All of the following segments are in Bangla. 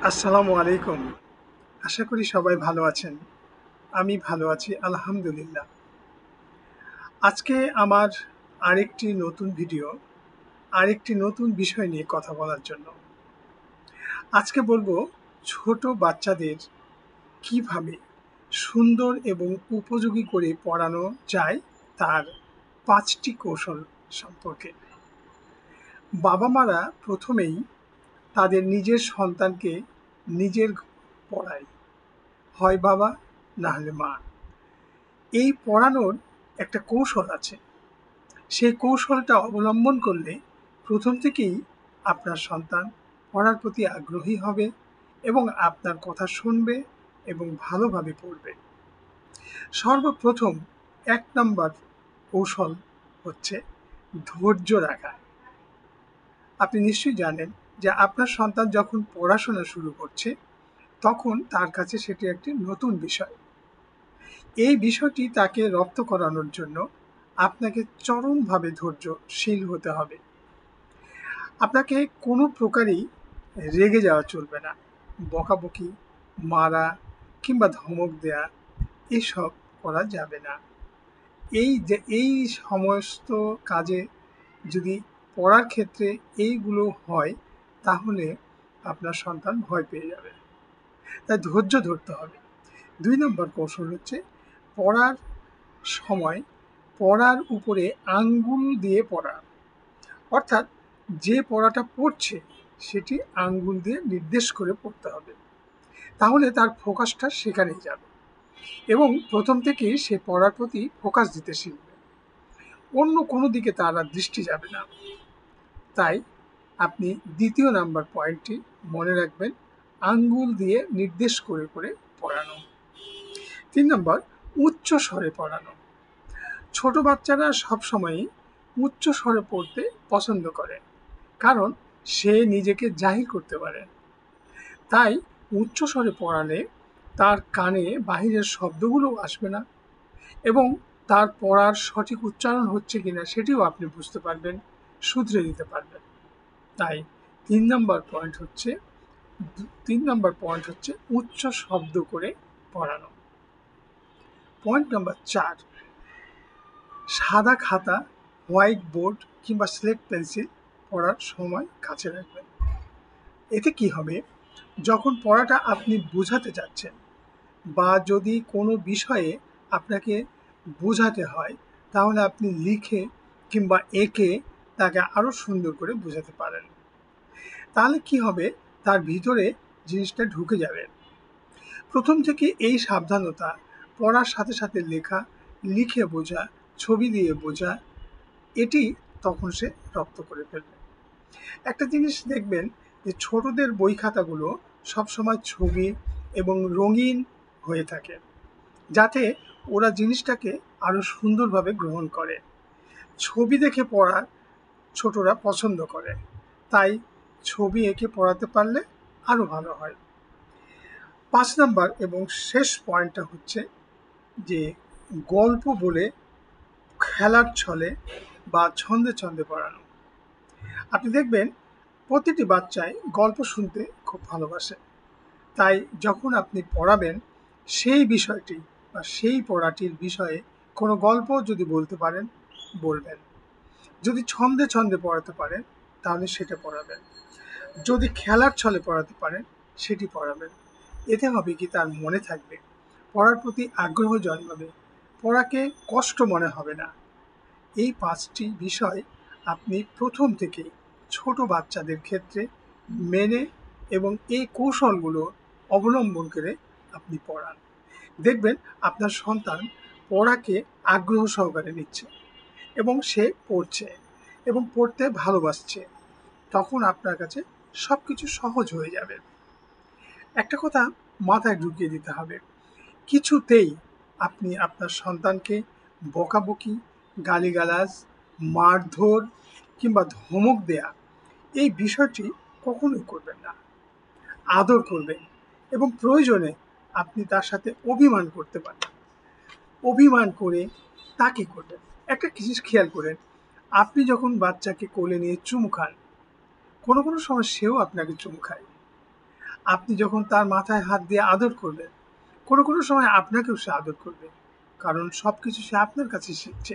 আসসালামু আলাইকুম। আশা করি সবাই ভালো আছেন। আমি ভালো আছি আলহামদুলিল্লাহ। আজকে আমার আরেকটি নতুন ভিডিও, আরেকটি নতুন বিষয় নিয়ে কথা বলার জন্য। আজকে বলবো ছোট বাচ্চাদের কিভাবে সুন্দর এবং উপযোগী করে পড়ানো যায় তার ৫টি কৌশল সম্পর্কে। বাবা-মারা প্রথমেই তাদের নিজের সন্তানকে নিজের পড়ায়, হয় বাবা না হলে মা। এই পড়ানোর একটা কৌশল আছে। সেই কৌশলটা অবলম্বন করলে প্রথম থেকেই আপনার সন্তান পড়ার প্রতি আগ্রহী হবে এবং আপনার কথা শুনবে এবং ভালোভাবে পড়বে। সর্বপ্রথম ১ নাম্বার কৌশল হচ্ছে ধৈর্য রাখা। আপনি নিশ্চয়ই জানেন যে আপনার সন্তান যখন পড়াশোনা শুরু করছে তখন তার কাছে সেটি একটি নতুন বিষয়। এই বিষয়টি তাকে রপ্ত করানোর জন্য আপনাকে চরমভাবে ধৈর্যশীল হতে হবে। আপনাকে কোনো প্রকারেই রেগে যাওয়া চলবে না। বকাবকি, মারা কিংবা ধমক দেয়া এসব করা যাবে না। এই সমস্ত কাজে যদি পড়ার ক্ষেত্রে এইগুলো হয় তাহলে আপনার সন্তান ভয় পেয়ে যাবে। তাই ধৈর্য ধরতে হবে। ২ নম্বর কৌশল হচ্ছে পড়ার সময় পড়ার উপরে আঙ্গুল দিয়ে পড়া। অর্থাৎ যে পড়াটা পড়ছে সেটি আঙ্গুল দিয়ে নির্দেশ করে পড়তে হবে। তাহলে তার ফোকাসটা সেখানেই যাবে এবং প্রথম থেকেই সে পড়ার প্রতি ফোকাস দিতে শিখবে। অন্য কোনো দিকে তার আর দৃষ্টি যাবে না। তাই আপনি ২য় নাম্বার পয়েন্টটি মনে রাখবেন, আঙ্গুল দিয়ে নির্দেশ করে করে পড়ানো। ৩ নম্বর উচ্চ স্বরে পড়ানো। ছোট বাচ্চারা সবসময়ই উচ্চ স্বরে পড়তে পছন্দ করে, কারণ সে নিজেকে জাহির করতে পারে। তাই উচ্চ স্বরে পড়ালে তার কানে বাহিরের শব্দগুলো আসবে না এবং তার পড়ার সঠিক উচ্চারণ হচ্ছে কিনা সেটিও আপনি বুঝতে পারবেন, শুধরে দিতে পারবেন। তাই ৩ নম্বর পয়েন্ট হচ্ছে উচ্চ শব্দ করে পড়ানো। পয়েন্ট নাম্বার ৪, সাদা খাতা, হোয়াইট বোর্ড কিংবা স্লেট পেন্সিল পড়ার সময় কাছে রাখবেন। এতে কি হবে, যখন পড়াটা আপনি বোঝাতে যাচ্ছেন বা যদি কোনো বিষয়ে আপনাকে বোঝাতে হয় তাহলে আপনি লিখে কিংবা এঁকে তাকে আরও সুন্দর করে বোঝাতে পারেন। তাহলে কি হবে, তার ভিতরে জিনিসটা ঢুকে যাবে। প্রথম থেকে এই সাবধানতা, পড়ার সাথে সাথে লেখা, লিখে বোঝা, ছবি দিয়ে বোঝা, এটি তখন সে রপ্ত করে ফেলবে। একটা জিনিস দেখবেন যে ছোটদের বই খাতাগুলো সবসময় ছবি এবং রঙিন হয়ে থাকে, যাতে ওরা জিনিসটাকে আরো সুন্দরভাবে গ্রহণ করে। ছবি দেখে পড়া ছোটরা পছন্দ করে, তাই ছবি এঁকে পড়াতে পারলে আরো ভালো হয়। ৫ নাম্বার এবং শেষ পয়েন্টটা হচ্ছে যে গল্প বলে, খেলার ছলে বা ছন্দে ছন্দে পড়ানো। আপনি দেখবেন প্রতিটি বাচ্চাই গল্প শুনতে খুব ভালোবাসে। তাই যখন আপনি পড়াবেন সেই বিষয়টি বা সেই পড়াটির বিষয়ে কোনো গল্প যদি বলতে পারেন বলবেন। যদি ছন্দে ছন্দে পড়াতে পারেন তাহলে সেটা পড়াবেন। যদি খেলার ছলে পড়াতে পারেন সেটি পড়াবেন। এতে হবে কি, তার মনে থাকবে, পড়ার প্রতি আগ্রহ জন্মাবে, পড়াকে কষ্ট মনে হবে না। এই ৫টি বিষয় আপনি প্রথম থেকেই ছোট বাচ্চাদের ক্ষেত্রে মেনে এবং এই কৌশলগুলো অবলম্বন করে আপনি পড়ান। দেখবেন আপনার সন্তান পড়াকে আগ্রহ সহকারে নিচ্ছে এবং সে পড়ছে এবং পড়তে ভালোবাসছে। তখন আপনার কাছে সব কিছু সহজ হয়ে যাবে। একটা কথা মাথায় ঢুকিয়ে দিতে হবে, কিছুতেই আপনি আপনার সন্তানকে বকাবকি, গালিগালাজ, মারধর কিংবা ধমক দেয়া এই বিষয়টি কখনোই করবেন না। আদর করবেন এবং প্রয়োজনে আপনি তার সাথে অভিমান করতে পারেন। অভিমান করে তাকে করবেন। একটা জিনিস খেয়াল করেন, আপনি যখন বাচ্চাকে কোলে নিয়ে চুমু খান, কোনো কোনো সময় সেও আপনাকে চুমু খায়। আপনি যখন তার মাথায় হাত দিয়ে আদর করবেন, কোনো কোনো সময় আপনাকেও সে আদর করবে, কারণ সব কিছু সে আপনার কাছে শিখছে।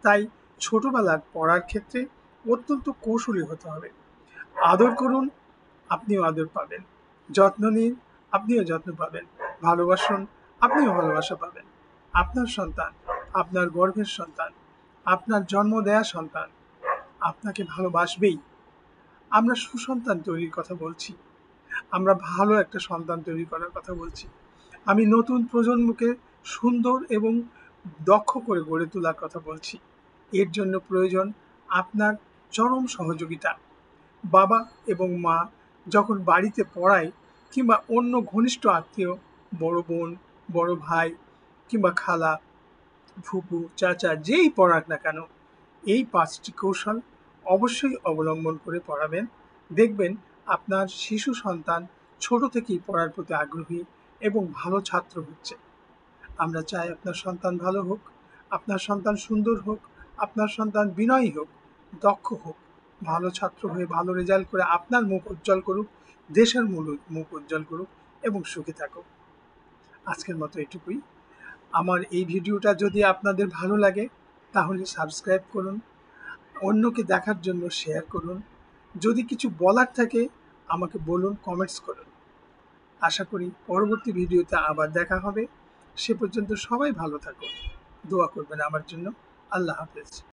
তাই ছোটবেলার পড়ার ক্ষেত্রে অত্যন্ত কৌশলী হতে হবে। আদর করুন, আপনিও আদর পাবেন। যত্ন নিন, আপনিও যত্ন পাবেন। ভালোবাসুন, আপনিও ভালোবাসা পাবেন। আপনার সন্তান, আপনার গর্ভের সন্তান, আপনার জন্ম দেয়া সন্তান আপনাকে ভালোবাসবেই। আমরা সুসন্তান তৈরির কথা বলছি, আমরা ভালো একটা সন্তান তৈরি করার কথা বলছি। আমি নতুন প্রজন্মকে সুন্দর এবং দক্ষ করে গড়ে তোলার কথা বলছি। এর জন্য প্রয়োজন আপনার চরম সহযোগিতা। বাবা এবং মা যখন বাড়িতে পড়ায়, কিংবা অন্য ঘনিষ্ঠ আত্মীয়, বড় বোন, বড় ভাই, কিংবা খালা, ফুপু, চাচা যেই পড়াক না কেন, এই 5টি কৌশল অবশ্যই অবলম্বন করে পড়াবেন। দেখবেন আপনার শিশু সন্তান ছোট থেকেই পড়ার প্রতি আগ্রহী এবং ভালো ছাত্র হচ্ছে। আমরা চাই আপনার সন্তান ভালো হোক, আপনার সন্তান সুন্দর হোক, আপনার সন্তান বিনয়ী হোক, দক্ষ হোক, ভালো ছাত্র হয়ে ভালো রেজাল্ট করে আপনার মুখ উজ্জ্বল করুক, দেশের মুখ উজ্জ্বল করুক এবং সুখে থাকুক। আজকের মতো এটুকুই। আমার এই ভিডিওটা যদি আপনাদের ভালো লাগে তাহলে সাবস্ক্রাইব করুন, অন্যকে দেখার জন্য শেয়ার করুন। যদি কিছু বলার থাকে আমাকে বলুন, কমেন্টস করুন। আশা করি পরবর্তী ভিডিওতে আবার দেখা হবে। সে পর্যন্ত সবাই ভালো থাকুন, দোয়া করবেন আমার জন্য। আল্লাহ হাফেজ।